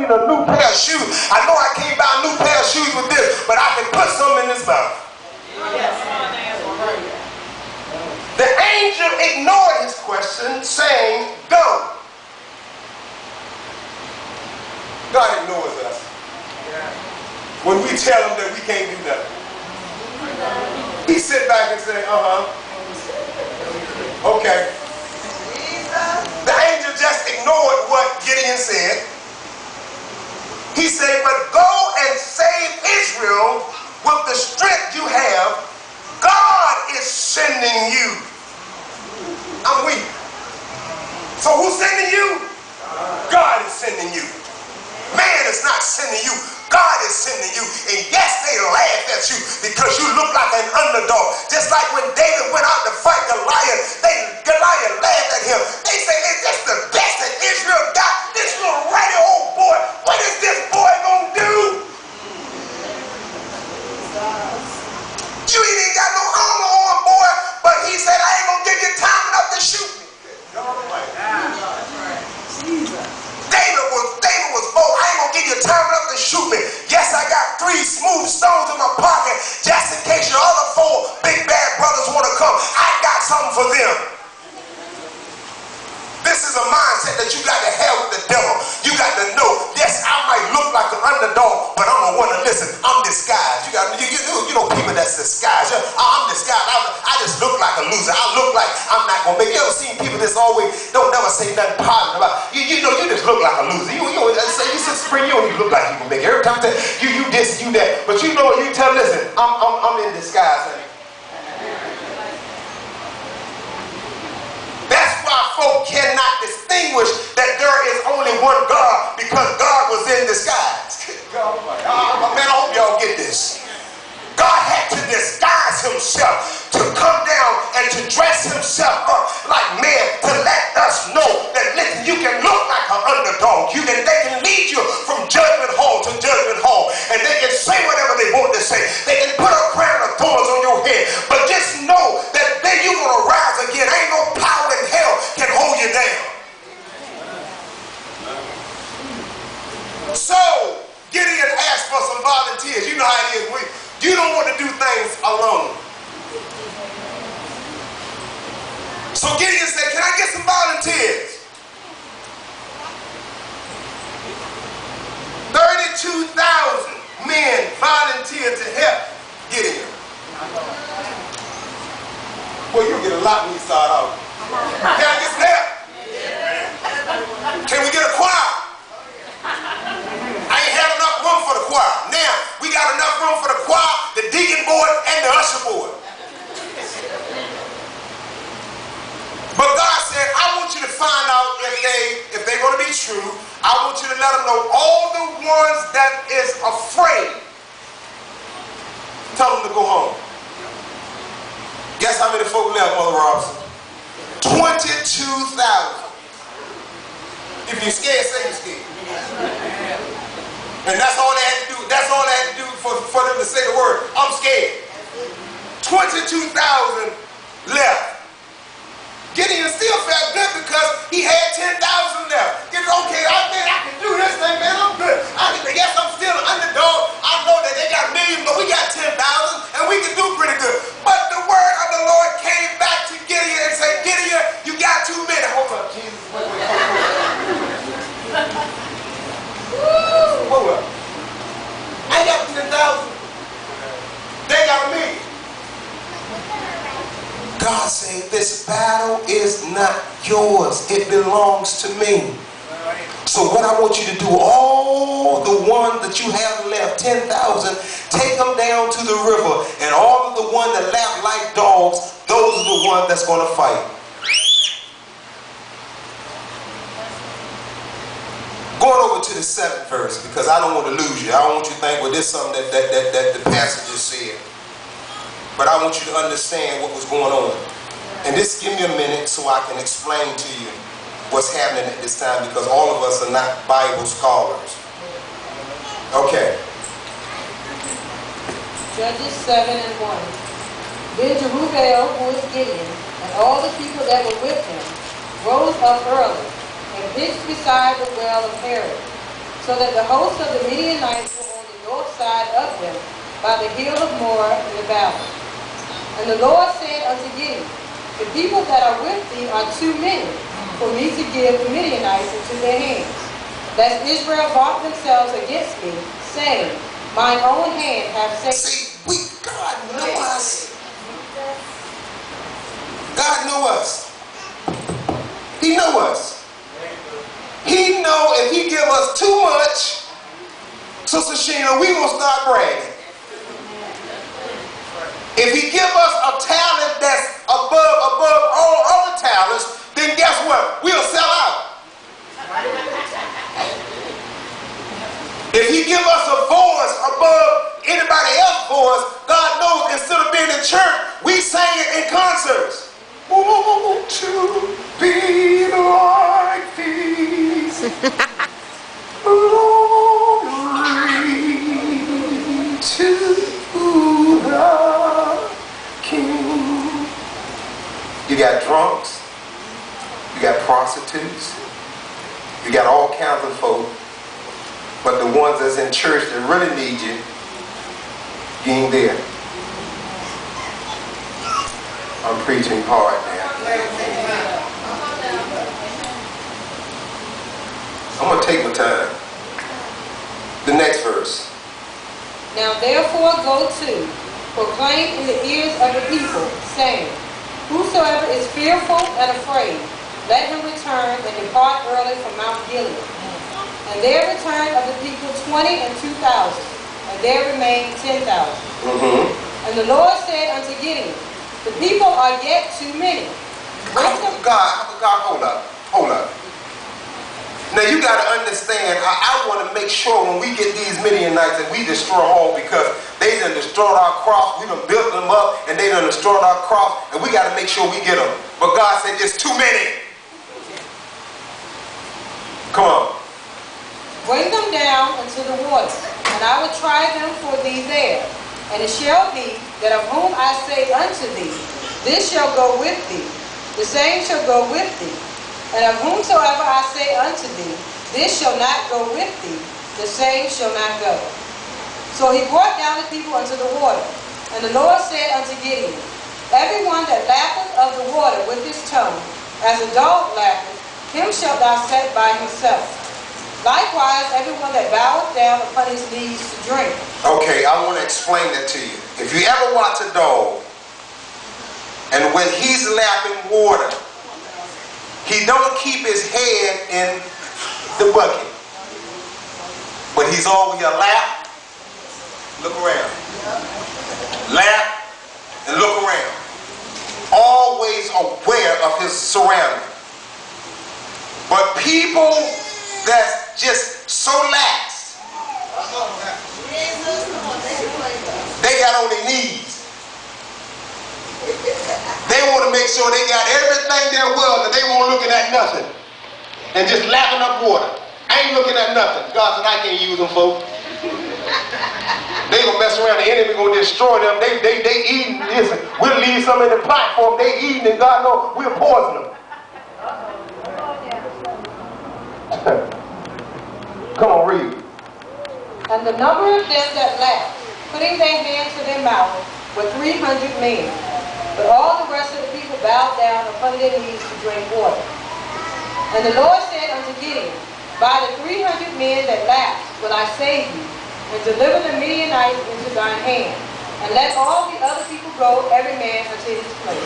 need a new pair of shoes. I know I can't buy a new pair of shoes with this, but I can put some in this mouth. The angel ignored his question, saying, go. God ignores us when we tell him that we can't do nothing. He sit back and say, okay. The angel just ignored what Gideon said. He said, but go and save Israel with the strength you have. God is sending you. I'm weak. So who's sending you? God is sending you. Man is not sending you. God is sending you. And yes, they laugh at you because you look like an underdog. Just like when David went out to fight Goliath, Goliath laughed at him. They say, is this the best that Israel got? This little ratty old boy. What is this boy gonna do? You ain't got no armor on, boy. But he said, I ain't gonna give you time enough to shoot me. David was bold. I ain't gonna give you time enough to shoot me. Yes, I got 3 smooth stones in my pocket just in case your other 4 big bad brothers want to come. I got something for them. This is a mindset that you got to have with the devil. You got to know, yes, I might look like an underdog, but I'm the one to listen. I'm disguised. You know people that's disguised. I'm disguised. I just look like a loser. I look like I'm not going to make it. You ever seen people that's always don't never say nothing positive about you? You know, you just look like a loser. You say you sit spring, you don't even look like you can make it. Every time you this, you that. But you know what you tell, listen, I'm in disguise, honey. That's why folk cannot distinguish that there is only one God, because God was in disguise. Man, I hope y'all get this. God had to disguise himself to come down and to dress himself up like man to let us know that, listen, you can look like an underdog. They can lead you from judgment hall to judgment hall, and they can say whatever they want to say. They can put a crown of thorns on your head, but just know that then you're going to rise again. Ain't no power in hell can hold you down. So Gideon asked for some volunteers. You know how it is. You don't want to do things alone. So Gideon said, can I get some volunteers? 32,000 men volunteered to help Gideon. Well, you'll get a lot when you start out. Can I get some help? Can we get a choir? I ain't had enough room for the choir. Now, we got enough room for the choir, the deacon board, and the usher board. But God said, I want you to find out if they're going to be true. I want you to let them know all the ones that is afraid. Tell them to go home. Guess how many folk left, Mother Robinson? 22,000. If you're scared, say you're scared. And that's all they had to do. That's all they had to do for them to say the word, I'm scared. 22,000 left. Gideon still felt good because he had 10,000 left. It's okay, I can do this thing, man, I'm good. Yes, I'm still an underdog. I know that they got millions, but we got 10,000 and we can do pretty good. But the word of the Lord came back to Gideon and said, Gideon, you got too many. Hold up, Jesus. Hold up. I got 10,000. They got a million. God said, this battle is not yours. It belongs to me. So what I want you to do, all the ones that you have left, 10,000, take them down to the river. And all of the ones that laugh like dogs, those are the ones that's going to fight. Going over to the 7th verse, because I don't want to lose you. I don't want you to think, well, this is something that the passages said. But I want you to understand what was going on. And just give me a minute so I can explain to you what's happening at this time, because all of us are not Bible scholars. Okay. Judges 7 and 1. Then Jerubbaal, who is Gideon, and all the people that were with him, rose up early and pitched beside the well of Harod, so that the host of the Midianites were on the north side of them, by the hill of Moreh in the valley. And the Lord said unto Gideon, the people that are with thee are too many for me to give the Midianites into their hands. Lest Israel vaunt themselves against me, saying, mine own hand hath saved. See, God know us. God know us. He know us. He know if he give us too much, Sister Sheena, we gonna start bragging. If he give us a talent that's above all other talents, then guess what? We'll sell out. If he give us a voice above anybody else's voice, God knows instead of being in church, we sing it in concerts. Want to be like these. Glory to the King. You got drunks, you got prostitutes, you got all kinds of folk, but the ones that's in church that really need you, you ain't there. I'm preaching hard now. I'm going to take my time. The next verse. Now therefore go to, proclaim in the ears of the people, saying, whosoever is fearful and afraid, let him return and depart early from Mount Gilead. And there returned of the people 20 and 2,000, and there remained 10,000. And the Lord said unto Gideon, the people are yet too many. God, hold up. Now you got to understand, I want to make sure when we get these Midianites that we destroy them all, because they done destroyed our crops, we done built them up, and they done destroyed our crops, and we got to make sure we get them. But God said there's too many. Come on. Bring them down into the water, and I will try them for thee there. And it shall be that of whom I say unto thee, this shall go with thee, the same shall go with thee. And of whomsoever I say unto thee, this shall not go with thee, the same shall not go. So he brought down the people unto the water. And the Lord said unto Gideon, everyone that lappeth of the water with his tongue, as a dog lappeth, him shalt thou set by himself. Likewise, everyone that boweth down upon his knees to drink. Okay, I want to explain that to you. If you ever watch a dog, and when he's lapping water, he don't keep his head in the bucket, but he's always a lap, look around, lap, and look around, always aware of his surroundings. But people that's just so lax, they got on their knees. They want to make sure they got everything there was, and they won't looking at nothing and just lapping up water. I ain't looking at nothing. God said I can't use them, folks. They gonna mess around. The enemy gonna destroy them. They eating. Listen, we'll leave some in the platform. They eating, and God knows we'll poison them. Come on, read. And the number of them that laughed, putting their hands to their mouth, were 300 men. But all the rest of the people bowed down upon their knees to drink water. And the Lord said unto Gideon, by the 300 men that laughed will I save you, and deliver the Midianites into thine hand. And let all the other people go, every man unto his place.